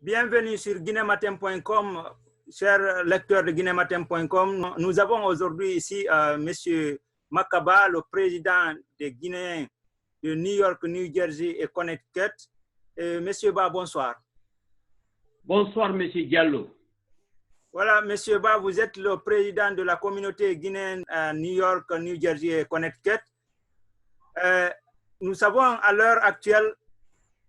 Bienvenue sur guinématin.com, chers lecteurs de guinématin.com. Nous avons aujourd'hui ici M. Makaba, le président des Guinéens de New York, New Jersey et Connecticut. Monsieur Ba, bonsoir. Bonsoir, Monsieur Diallo. Voilà, Monsieur Ba, vous êtes le président de la communauté guinéenne à New York, New Jersey et Connecticut. Nous savons à l'heure actuelle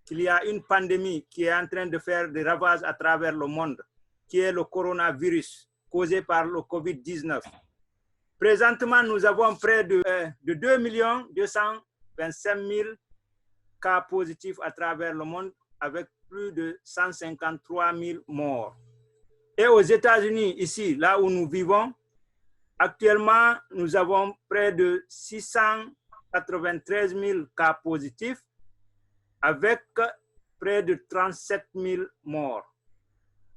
qu'il y a une pandémie qui est en train de faire des ravages à travers le monde, qui est le coronavirus causé par le COVID-19. Présentement, nous avons près de 2 225 000 cas positifs à travers le monde, avec plus de 153 000 morts. Et aux États-Unis, ici, là où nous vivons, actuellement, nous avons près de 693 000 cas positifs, avec près de 37 000 morts,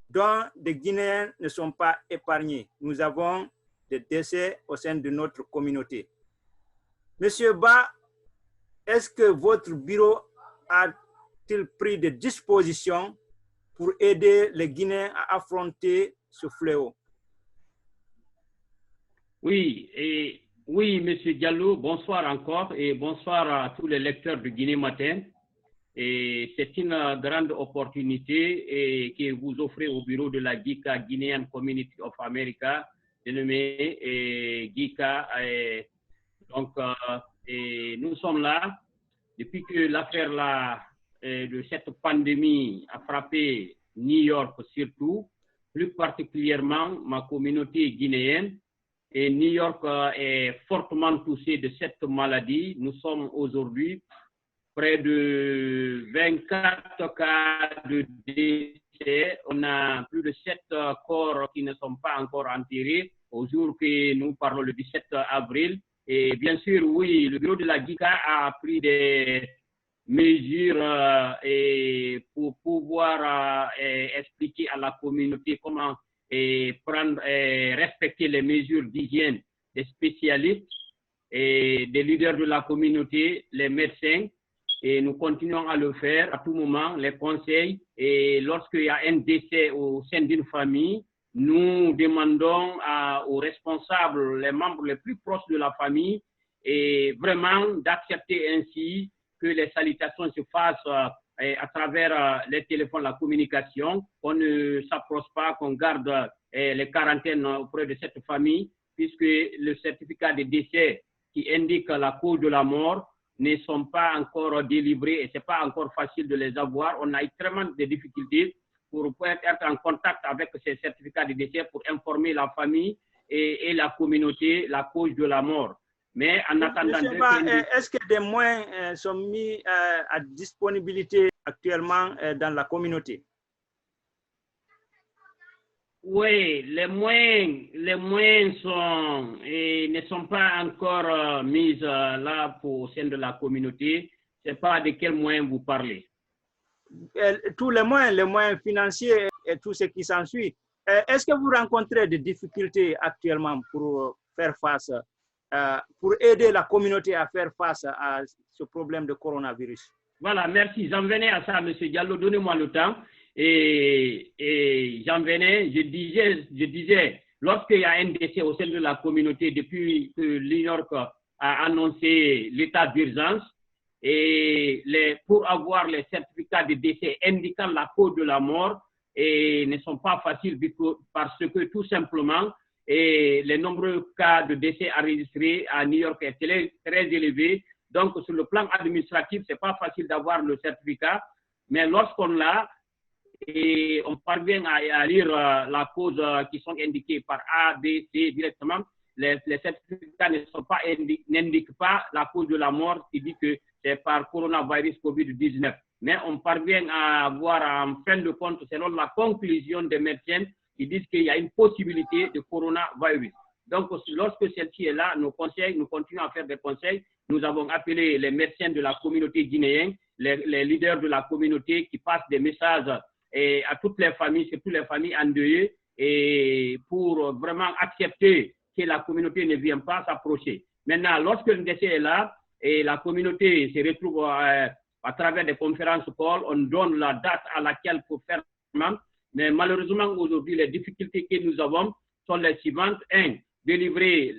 dont des Guinéens ne sont pas épargnés. Nous avons des décès au sein de notre communauté. Monsieur Ba, est-ce que votre bureau a-t-il pris des dispositions pour aider les Guinéens à affronter ce fléau? Oui, Monsieur Diallo, bonsoir encore et bonsoir à tous les lecteurs de Guinée Matin. Et c'est une grande opportunité que vous offrez au bureau de la GICA, Guinean Community of America, dénommé GICA. Et nous sommes là depuis que l'affaire de cette pandémie a frappé New York surtout, plus particulièrement ma communauté guinéenne. Et New York est fortement touché de cette maladie. Nous sommes aujourd'hui près de 24 cas de décès. On a plus de 7 corps qui ne sont pas encore enterrés au jour que nous parlons le 17 avril. Et bien sûr, oui, le bureau de la GICA a pris des mesures pour pouvoir expliquer à la communauté comment respecter les mesures d'hygiène des spécialistes et des leaders de la communauté, les médecins. Et nous continuons à le faire à tout moment, les conseils. Et lorsqu'il y a un décès au sein d'une famille, nous demandons aux responsables, les membres les plus proches de la famille, et vraiment d'accepter ainsi que les salutations se fassent à travers les téléphones, la communication, qu'on ne s'approche pas, qu'on garde les quarantaines auprès de cette famille, puisque le certificat de décès qui indique la cause de la mort ne sont pas encore délivrés et ce n'est pas encore facile de les avoir. On a extrêmement de difficultés pour pouvoir être en contact avec ces certificats de décès pour informer la famille et la communauté la cause de la mort. Mais en attendant... Est-ce que des moyens sont mis à disponibilité actuellement dans la communauté? Oui, les moyens ne sont pas encore mis là au sein de la communauté. Je ne sais pas de quels moyens vous parlez. Tous les moyens financiers et tout ce qui s'ensuit. Est-ce que vous rencontrez des difficultés actuellement pour faire face, pour aider la communauté à faire face à ce problème de coronavirus? Voilà, merci. J'en venais à ça, M. Diallo. Donnez-moi le temps. Et j'en venais, je disais, lorsqu'il y a un décès au sein de la communauté, depuis que New York a annoncé l'état d'urgence, et pour avoir les certificats de décès indiquant la cause de la mort, ne sont pas faciles parce que tout simplement, les nombreux cas de décès enregistrés à New York est très élevé. Donc, sur le plan administratif, ce n'est pas facile d'avoir le certificat, mais lorsqu'on l'a, et on parvient à lire la cause qui sont indiquées par A, B, C directement. Les certificats n'indiquent pas la cause de la mort qui dit que c'est par coronavirus COVID-19. Mais on parvient à voir en fin de compte, selon la conclusion des médecins, qui disent qu'il y a une possibilité de coronavirus. Donc, lorsque celle-ci est là, nous continuons à faire des conseils. Nous avons appelé les médecins de la communauté guinéenne, les leaders de la communauté qui passent des messages à toutes les familles, surtout les familles endeuillées, et pour vraiment accepter que la communauté ne vient pas s'approcher. Maintenant, lorsque le décès est là, et la communauté se retrouve à travers des conférences call, on donne la date à laquelle pour faire Mais malheureusement, aujourd'hui, les difficultés que nous avons sont les suivantes. 1. Délivrer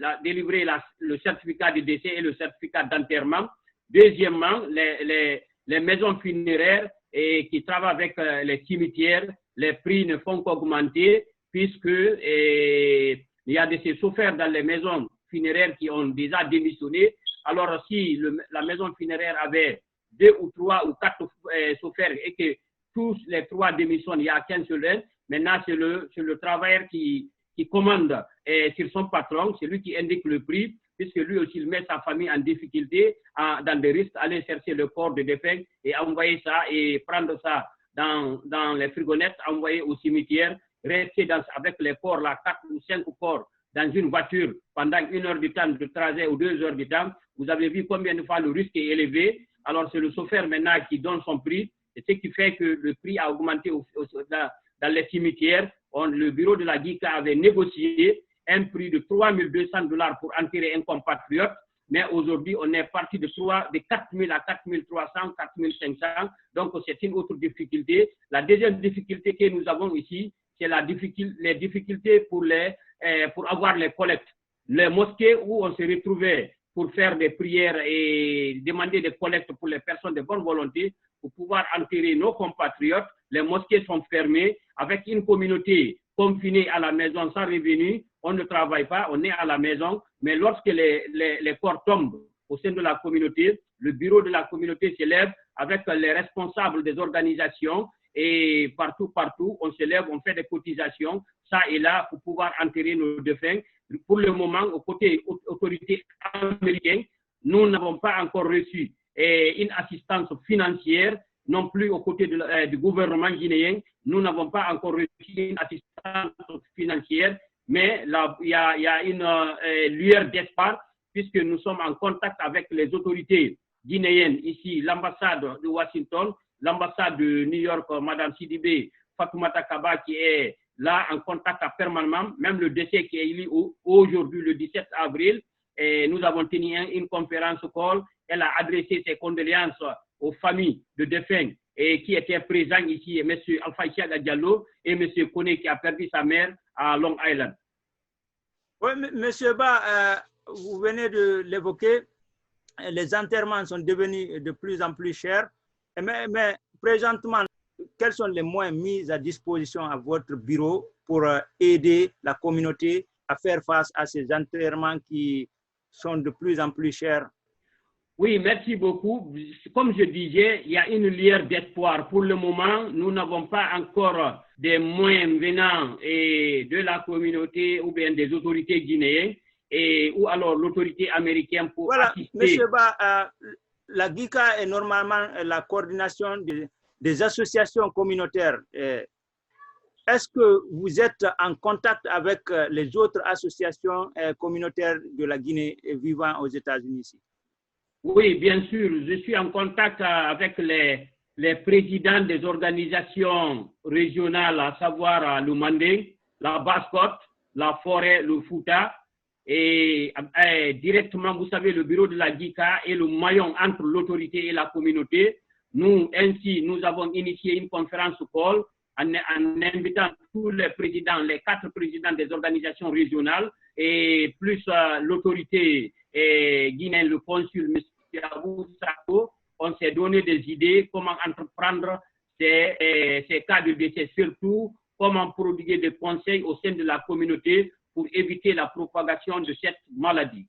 le certificat de décès et le certificat d'enterrement. Deuxièmement, les maisons funéraires qui travaillent avec les cimetières, les prix ne font qu'augmenter puisque il y a des chauffeurs dans les maisons funéraires qui ont déjà démissionné. Alors, si la maison funéraire avait 2 ou 3 ou 4 chauffeurs et que tous les 3 démissionnent, il n'y a qu'un seul. Maintenant, c'est le travailleur qui commande sur son patron, c'est lui qui indique le prix, puisque lui aussi il met sa famille en difficulté, dans des risques, aller chercher le corps de défunt et envoyer ça et prendre ça dans les frigonettes, envoyer au cimetière, rester avec les corps, là, 4 ou 5 corps dans une voiture pendant 1 heure de temps de trajet ou 2 heures de temps. Vous avez vu combien de fois le risque est élevé. Alors, c'est le chauffeur maintenant qui donne son prix. Et ce qui fait que le prix a augmenté dans les cimetières. Le bureau de la GICA avait négocié un prix de $3 200 pour enterrer un compatriote. Mais aujourd'hui, on est parti de 4 000 à 4 300, 4 500. Donc, c'est une autre difficulté. La deuxième difficulté que nous avons ici, c'est les difficultés pour avoir les collectes. Les mosquées où on se retrouvait pour faire des prières et demander des collectes pour les personnes de bonne volonté, pour pouvoir enterrer nos compatriotes. Les mosquées sont fermées avec une communauté confinée à la maison sans revenu. On ne travaille pas, on est à la maison. Mais lorsque les corps tombent au sein de la communauté, le bureau de la communauté se lève avec les responsables des organisations et partout, on se lève, on fait des cotisations, ça et là, pour pouvoir enterrer nos défunts. Pour le moment, aux côtés autorités américaines, nous n'avons pas encore reçu une assistance financière, non plus aux côtés du gouvernement guinéen. Nous n'avons pas encore reçu une assistance financière, mais là, il y a une lueur d'espoir, puisque nous sommes en contact avec les autorités guinéennes, ici, l'ambassade de Washington, l'ambassade de New York, Mme Sidibé Fatoumata Kaba, qui est là en contact permanent, même le décès qui est lié aujourd'hui, le 17 avril. Et nous avons tenu une conférence call. Elle a adressé ses condoléances aux familles de défunts et qui étaient présents ici, M. Alpha Isiaga Diallo et M. Kone qui a perdu sa mère à Long Island. Oui, M. Ba, vous venez de l'évoquer, les enterrements sont devenus de plus en plus chers. Mais présentement, quels sont les moyens mis à disposition à votre bureau pour aider la communauté à faire face à ces enterrements qui sont de plus en plus chers? Oui, merci beaucoup. Comme je disais, il y a une lueur d'espoir. Pour le moment, nous n'avons pas encore des moyens venant de la communauté ou bien des autorités guinéennes ou alors l'autorité américaine pour assister. Monsieur Ba, la GICA est normalement la coordination des associations communautaires. Est-ce que vous êtes en contact avec les autres associations communautaires de la Guinée vivant aux États-Unis? Oui, bien sûr. Je suis en contact avec les présidents des organisations régionales, à savoir le Mandé, la Basse-Côte, la Forêt, le Fouta. Et directement, vous savez, le bureau de la GICA est le maillon entre l'autorité et la communauté. Nous avons initié une conférence call en invitant tous les présidents, les 4 présidents des organisations régionales et plus l'autorité guinéenne, le consul, M. Abou Sako. On s'est donné des idées comment entreprendre ces cas de décès, surtout comment prodiguer des conseils au sein de la communauté pour éviter la propagation de cette maladie.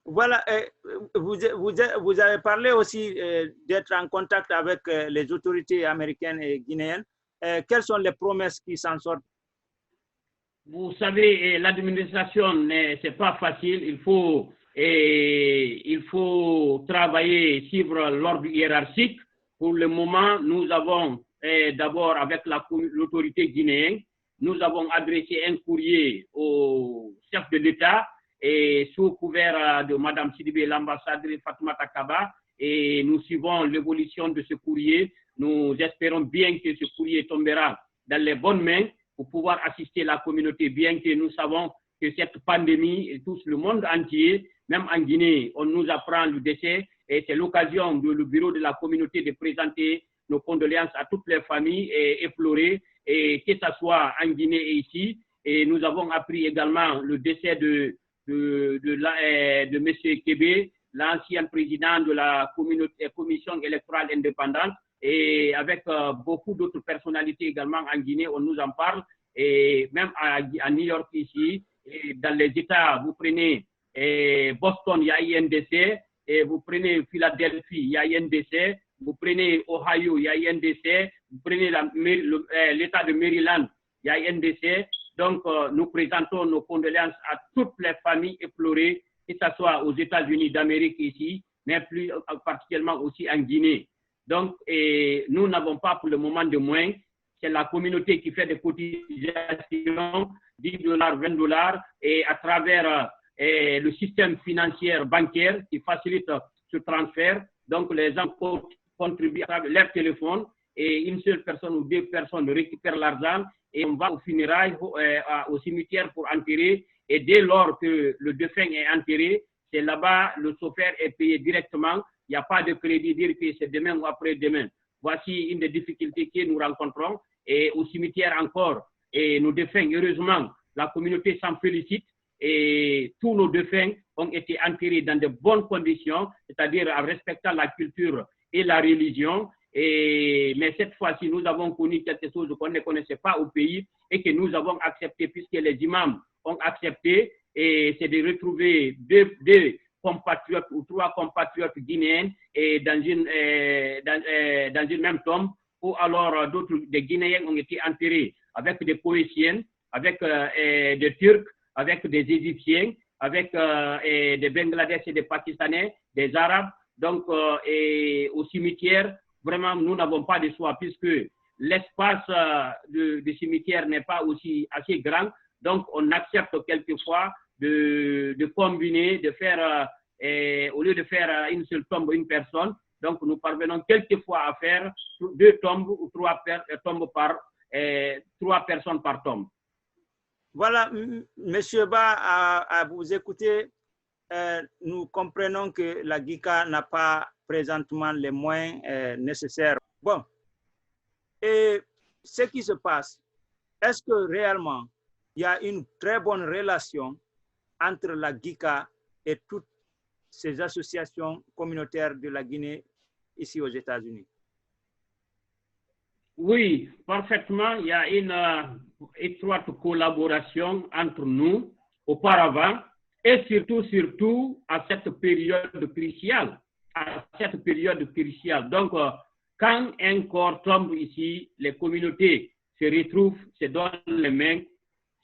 Voilà, vous avez parlé aussi d'être en contact avec les autorités américaines et guinéennes. Quelles sont les promesses qui s'en sortent? Vous savez, l'administration, ce n'est pas facile. Il faut travailler, suivre l'ordre hiérarchique. Pour le moment, nous avons d'abord avec l'autorité guinéenne, nous avons adressé un courrier au chef de l'État et sous couvert de Mme Sidibé, l'ambassadrice Fatoumata Kaba, et nous suivons l'évolution de ce courrier. Nous espérons bien que ce courrier tombera dans les bonnes mains pour pouvoir assister la communauté, bien que nous savons que cette pandémie touche le monde entier, même en Guinée, on nous apprend le décès et c'est l'occasion du bureau de la communauté de présenter nos condoléances à toutes les familles éplorées, et que ce soit en Guinée et ici. Et nous avons appris également le décès de M. Kébé, l'ancien président de la commission électorale indépendante, et avec beaucoup d'autres personnalités également en Guinée, on nous en parle, et même à New York ici, et dans les États, vous prenez Boston, il y a INDC, et vous prenez Philadelphie, il y a INDC, vous prenez Ohio, il y a INDC, vous prenez l'État de Maryland, il y a INDC. Donc, nous présentons nos condoléances à toutes les familles éplorées, que ce soit aux États-Unis d'Amérique ici, mais plus particulièrement aussi en Guinée. Donc, nous n'avons pas pour le moment de moyens. C'est la communauté qui fait des cotisations, 10 $, 20 $, et à travers le système financier bancaire qui facilite ce transfert. Donc, les gens contribuent à travers leur téléphone, et une seule personne ou deux personnes récupèrent l'argent et on va au funérailles, au cimetière pour enterrer. Et dès lors que le défunt est enterré, c'est là-bas, le chauffeur est payé directement. Il n'y a pas de crédit, dire que c'est demain ou après-demain. Voici une des difficultés que nous rencontrons. Et au cimetière encore, et nos défunts, heureusement, la communauté s'en félicite. Et tous nos défunts ont été enterrés dans de bonnes conditions, c'est-à-dire en respectant la culture et la religion. Mais cette fois-ci, nous avons connu quelque chose qu'on ne connaissait pas au pays et que nous avons accepté, puisque les imams ont accepté, et c'est de retrouver deux compatriotes ou trois compatriotes guinéens et dans une même tombe, ou alors d'autres des Guinéens ont été enterrés avec des Poétiens, avec des Turcs, avec des Égyptiens, avec des Bangladais et des Pakistanais, des Arabes. Donc, au cimetière, vraiment, nous n'avons pas de choix puisque l'espace du cimetière n'est pas aussi assez grand. Donc, on accepte quelquefois de combiner, de faire, au lieu de faire une seule tombe, une personne. Donc, nous parvenons quelquefois à faire 2 tombes ou 3 tombes trois personnes par tombe. Voilà, Monsieur Ba, à vous écouter, nous comprenons que la GICA n'a pas présentement les moyens nécessaires. Bon, et ce qui se passe, est-ce que réellement il y a une très bonne relation entre la GICA et toutes ces associations communautaires de la Guinée ici aux États-Unis? Oui, parfaitement. Il y a une étroite collaboration entre nous auparavant et surtout à cette période cruciale. Donc, quand un corps tombe ici, les communautés se retrouvent, se donnent les mains,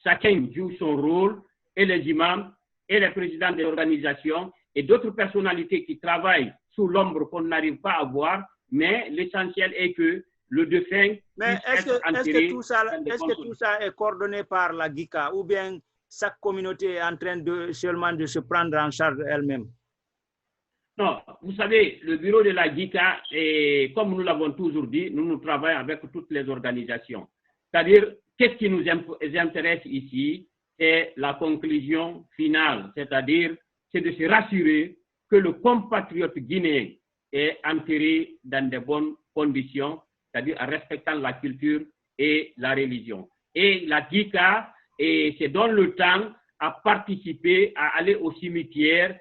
chacun joue son rôle, et les imams, et les présidents des organisations, et d'autres personnalités qui travaillent sous l'ombre qu'on n'arrive pas à voir, mais l'essentiel est que le défunt mais est-ce que tout ça est coordonné par la GICA ou bien chaque communauté est en train seulement de se prendre en charge elle-même? Non, vous savez, le bureau de la GICA, et comme nous l'avons toujours dit, nous travaillons avec toutes les organisations. C'est-à-dire, qu'est-ce qui nous intéresse ici? C'est la conclusion finale, c'est-à-dire, c'est de se rassurer que le compatriote guinéen est enterré dans de bonnes conditions, c'est-à-dire en respectant la culture et la religion. Et la GICA se donne le temps à participer, à aller au cimetière,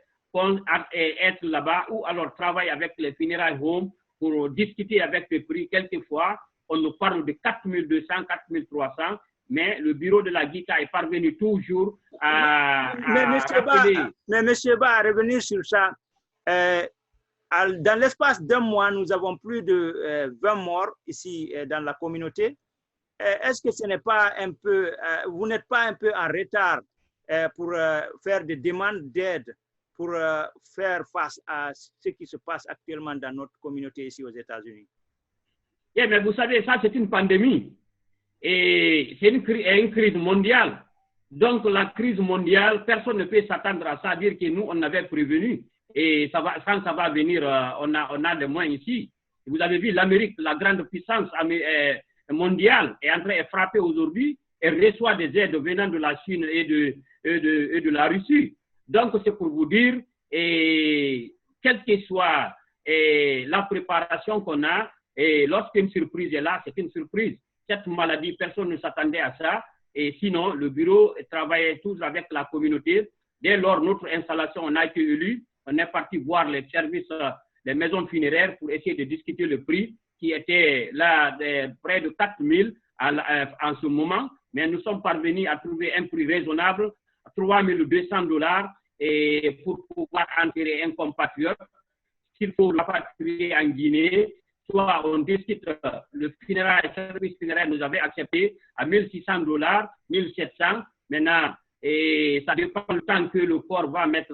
être là-bas, ou alors travailler avec les funérailles home pour discuter avec le prix. Quelquefois, on nous parle de 4200, 4300, mais le bureau de la GICA est parvenu toujours à rappeler. Mais monsieur Ba, à revenir sur ça, dans l'espace d'un mois, nous avons plus de 20 morts ici dans la communauté. Est-ce que ce n'est pas un peu, vous n'êtes pas un peu en retard pour faire des demandes d'aide pour faire face à ce qui se passe actuellement dans notre communauté ici aux États-Unis? Yeah, mais vous savez, ça c'est une pandémie et c'est une crise mondiale. Donc la crise mondiale, personne ne peut s'attendre à ça, dire que nous on avait prévenu. Et ça va, quand ça va venir, on a des moyens ici. Vous avez vu l'Amérique, la grande puissance mondiale, est en train de frapper aujourd'hui et reçoit des aides venant de la Chine et de la Russie. Donc, c'est pour vous dire, quelle que soit la préparation qu'on a, Et lorsqu'une surprise est là, c'est une surprise. Cette maladie, personne ne s'attendait à ça. Et sinon, le bureau travaillait tous avec la communauté. Dès lors, notre installation, on a été élu. On est parti voir les services, les maisons funéraires pour essayer de discuter le prix qui était là de près de 4 000 en ce moment. Mais nous sommes parvenus à trouver un prix raisonnable, $3 200, et pour pouvoir enterrer un compatriote. S'il faut rapatrier en Guinée, soit on discute le service funéraire nous avait accepté à $1 600, 1 700. Maintenant, et ça dépend du temps que le corps va mettre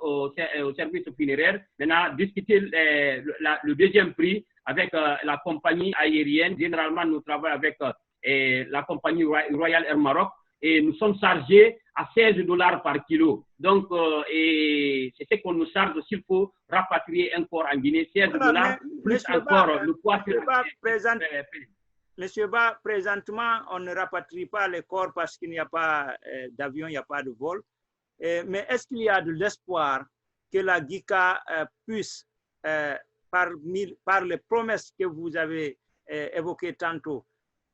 au service funéraire. Maintenant, discuter le deuxième prix avec la compagnie aérienne. Généralement, nous travaillons avec la compagnie Royal Air Maroc et nous sommes chargés à $16 par kilo. Donc, et c'est ce qu'on nous charge s'il faut rapatrier un corps en Guinée, $16, plus encore le poids que... Monsieur Ba, présentement, on ne rapatrie pas les corps parce qu'il n'y a pas d'avion, il n'y a pas de vol. Mais est-ce qu'il y a de l'espoir que la GICA puisse, par les promesses que vous avez évoquées tantôt,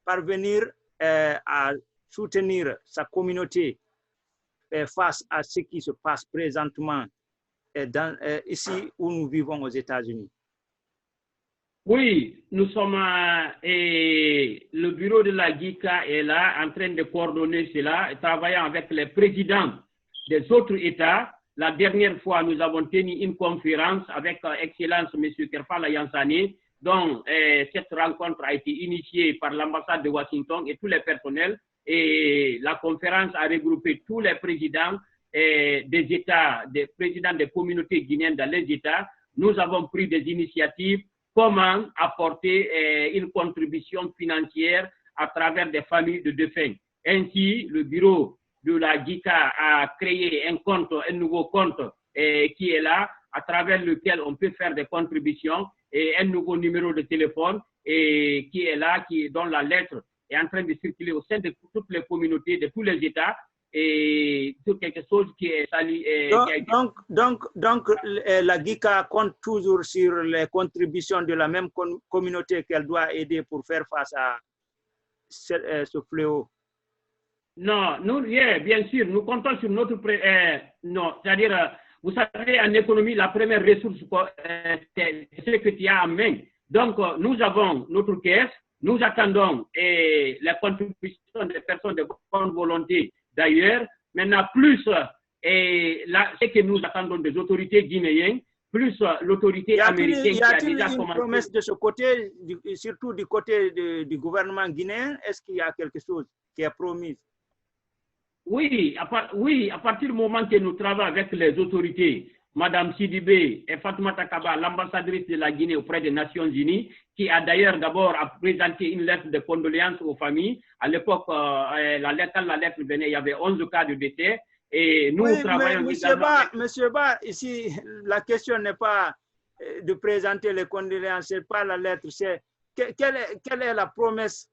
parvenir à soutenir sa communauté face à ce qui se passe présentement ici où nous vivons aux États-Unis? Oui, nous sommes et le bureau de la GICA est là en train de coordonner cela, travaillant avec les présidents des autres États. La dernière fois, nous avons tenu une conférence avec Excellence M. Kerfala Yansani, dont cette rencontre a été initiée par l'ambassade de Washington et tous les personnels. Et la conférence a regroupé tous les présidents des États, des présidents des communautés guinéennes dans les États. Nous avons pris des initiatives. Comment apporter une contribution financière à travers des familles de défunts. Ainsi, le bureau de la GICA a créé un nouveau compte qui est là, à travers lequel on peut faire des contributions, et un nouveau numéro de téléphone qui est là, dont la lettre est en train de circuler au sein de toutes les communautés, de tous les États, et tout quelque chose qui est sali. Donc, la GICA compte toujours sur les contributions de la même communauté qu'elle doit aider pour faire face à ce fléau. Non, nous, bien sûr, nous comptons sur notre... non, c'est-à-dire, vous savez, en économie, la première ressource, c'est ce que tu as en main. Donc, nous avons notre caisse, nous attendons les contributions des personnes de bonne volonté. D'ailleurs, maintenant, plus ce que nous attendons des autorités guinéennes, plus l'autorité américaine qui a déjà commencé. Une promesse de ce côté, surtout du côté du gouvernement guinéen? Est-ce qu'il y a quelque chose qui est promis? Oui, à partir du moment que nous travaillons avec les autorités, Madame Sidibé et Fatoumata Kaba, l'ambassadrice de la Guinée auprès des Nations Unies, qui a d'ailleurs d'abord présenté une lettre de condoléances aux familles. À l'époque, quand la lettre venait, il y avait 11 cas de décès. Et nous travaillons... Monsieur Ba, ici, la question n'est pas de présenter les condoléances, ce n'est pas la lettre, c'est quelle est la promesse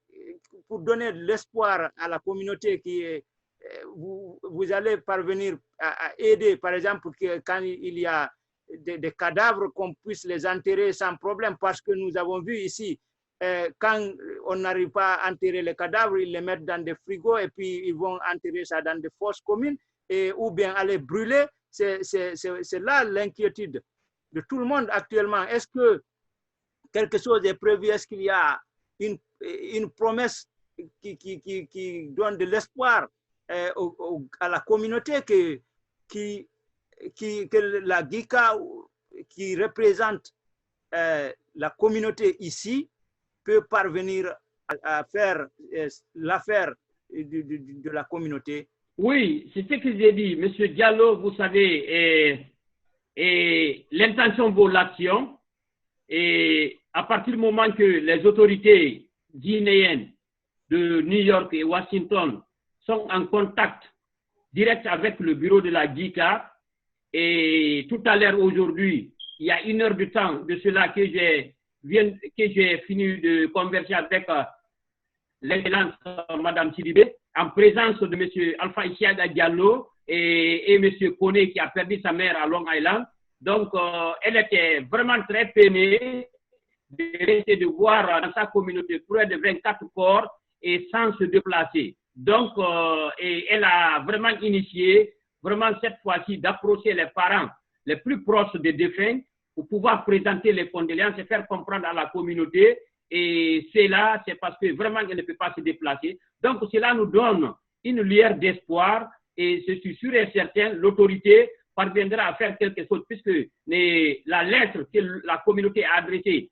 pour donner de l'espoir à la communauté qui est... Vous allez parvenir à aider, par exemple, quand il y a des cadavres, qu'on puisse les enterrer sans problème, parce que nous avons vu ici, quand on n'arrive pas à enterrer les cadavres, ils les mettent dans des frigos et puis ils vont enterrer ça dans des fosses communes, ou bien aller brûler. C'est là l'inquiétude de tout le monde actuellement. Est-ce que quelque chose est prévu? Est-ce qu'il y a une promesse qui donne de l'espoir à la communauté que la GICA, qui représente la communauté ici, peut parvenir à faire l'affaire de la communauté? Oui, c'est ce que j'ai dit. Monsieur Diallo, vous savez, l'intention vaut l'action. Et à partir du moment que les autorités guinéennes de New York et Washington sont en contact direct avec le bureau de la GICA, et tout à l'heure aujourd'hui, il y a 1 heure de temps de cela que j'ai fini de converser avec l'excellence Madame Sidibé, en présence de M. Alpha Isiaga Diallo et M. Kone qui a perdu sa mère à Long Island. Donc, elle était vraiment très peinée de voir dans sa communauté près de 24 corps et sans se déplacer. Donc, et elle a vraiment initié, vraiment cette fois-ci, d'approcher les parents les plus proches des défunts pour pouvoir présenter les condoléances et faire comprendre à la communauté. Et cela, c'est parce que vraiment, elle ne peut pas se déplacer. Donc, cela nous donne une lueur d'espoir et je suis sûr et certain, l'autorité parviendra à faire quelque chose puisque la lettre que la communauté a adressée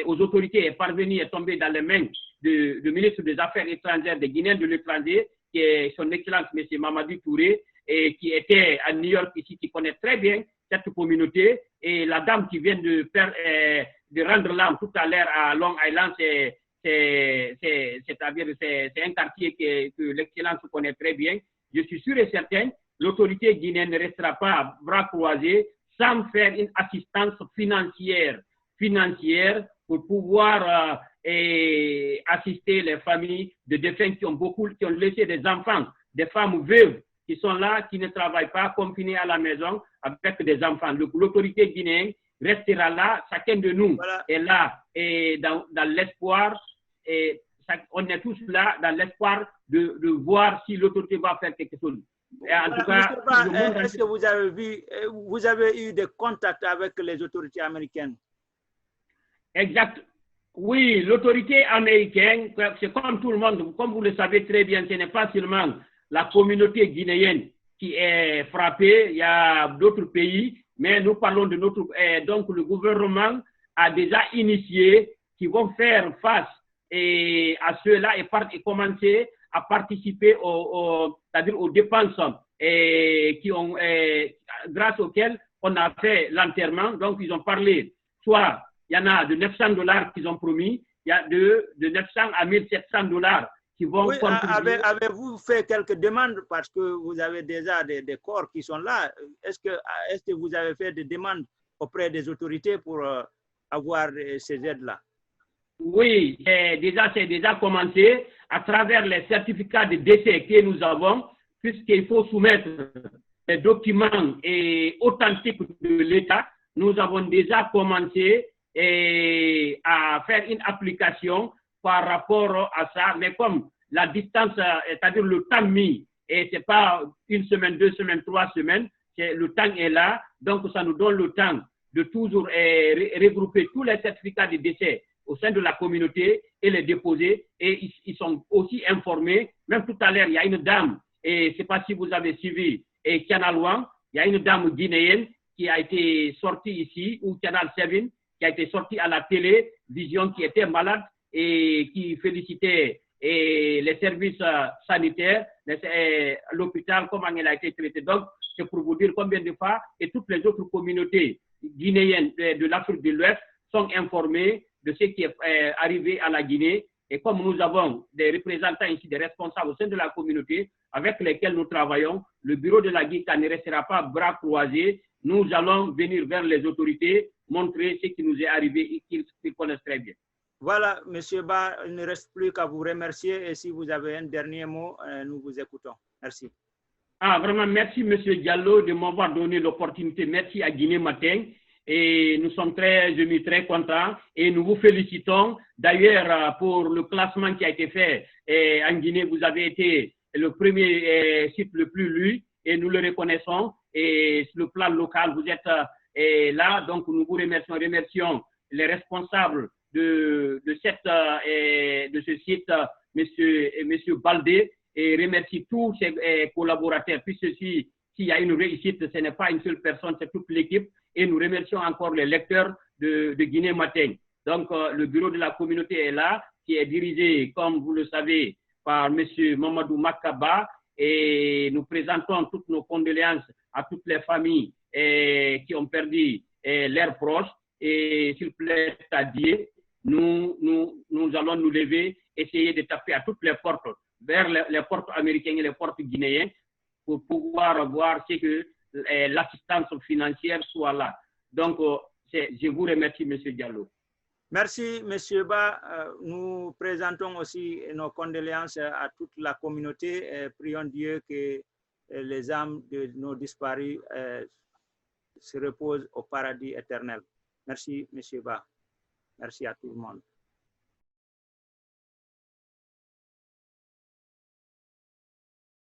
aux autorités est parvenue, est tombée dans les mains du ministre des Affaires étrangères des Guinéens de l'étranger, qui est son Excellence M. Mamadou Touré, et qui était à New York ici, qui connaît très bien cette communauté. Et la dame qui vient de rendre l'âme tout à l'heure à Long Island, c'est-à-dire c'est un quartier que l'Excellence connaît très bien. Je suis sûr et certain, l'autorité guinéenne ne restera pas à bras croisés sans faire une assistance financière pour pouvoir assister les familles de défunts qui ont laissé des enfants, des femmes veuves qui sont là, qui ne travaillent pas, confinées à la maison avec des enfants. L'autorité guinéenne restera là, chacun de nous est là et dans l'espoir, et on est tous là dans l'espoir de voir si l'autorité va faire quelque chose. Et en tout cas, est-ce que vous avez eu des contacts avec les autorités américaines? Exact. Oui, l'autorité américaine, c'est comme tout le monde, comme vous le savez très bien, ce n'est pas seulement la communauté guinéenne qui est frappée, il y a d'autres pays, mais nous parlons de notre... donc le gouvernement a déjà initié qui vont faire face à ceux-là et commencer à participer c'est-à-dire aux dépenses grâce auxquelles on a fait l'enterrement. Donc ils ont parlé, soit il y en a de $900 qu'ils ont promis, il y a de 900 à 1700 $ qui vont contribuer. Avez-vous fait quelques demandes parce que vous avez déjà des corps qui sont là? Est-ce que vous avez fait des demandes auprès des autorités pour avoir ces aides-là? Oui, c'est déjà commencé à travers les certificats de décès que nous avons, puisqu'il faut soumettre les documents authentiques de l'État. Nous avons déjà commencé à faire une application par rapport à ça, mais comme la distance, c'est-à-dire le temps mis, et c'est pas une semaine, 2 semaines, 3 semaines, le temps est là, donc ça nous donne le temps de toujours regrouper tous les certificats de décès au sein de la communauté et les déposer, et ils sont aussi informés. Même tout à l'heure, il y a une dame, et je ne sais pas si vous avez suivi, et Canal One, il y a une dame guinéenne qui a été sortie ici, ou Canal 7, qui a été sortie à la télévision, qui était malade et qui félicitait les services sanitaires, l'hôpital, comment elle a été traitée. Donc, c'est pour vous dire combien de fois, et toutes les autres communautés guinéennes de l'Afrique de l'Ouest sont informées de ce qui est arrivé à la Guinée. Et comme nous avons des représentants ici, des responsables au sein de la communauté avec lesquels nous travaillons, le bureau de la GICA ne restera pas bras croisés. Nous allons venir vers les autorités, montrer ce qui nous est arrivé et qu'ils connaissent très bien. Voilà, M. Ba, il ne reste plus qu'à vous remercier et si vous avez un dernier mot, nous vous écoutons. Merci. Vraiment, merci M. Diallo de m'avoir donné l'opportunité. Merci à Guinée Matin. Et nous sommes très contents et nous vous félicitons. D'ailleurs, pour le classement qui a été fait en Guinée, vous avez été le premier site le plus lu et nous le reconnaissons. Et sur le plan local, vous êtes là. Donc, nous vous remercions les responsables de ce site, monsieur Baldé, et remercie tous ses collaborateurs. Puis s'il y a une réussite, ce n'est pas une seule personne, c'est toute l'équipe. Et nous remercions encore les lecteurs de Guinée Matin. Donc, le bureau de la communauté est là, qui est dirigé, comme vous le savez, par M. Mamadou Makaba. Et nous présentons toutes nos condoléances à toutes les familles qui ont perdu leurs proches. Et s'il plaît à Dieu, nous allons nous lever, essayer de taper à toutes les portes, vers les portes américaines et les portes guinéennes, pour pouvoir voir ce que l'assistance financière soit là. Donc, je vous remercie, M. Diallo. Merci, M. Ba. Nous présentons aussi nos condoléances à toute la communauté. Prions Dieu que les âmes de nos disparus se reposent au paradis éternel. Merci, M. Ba. Merci à tout le monde.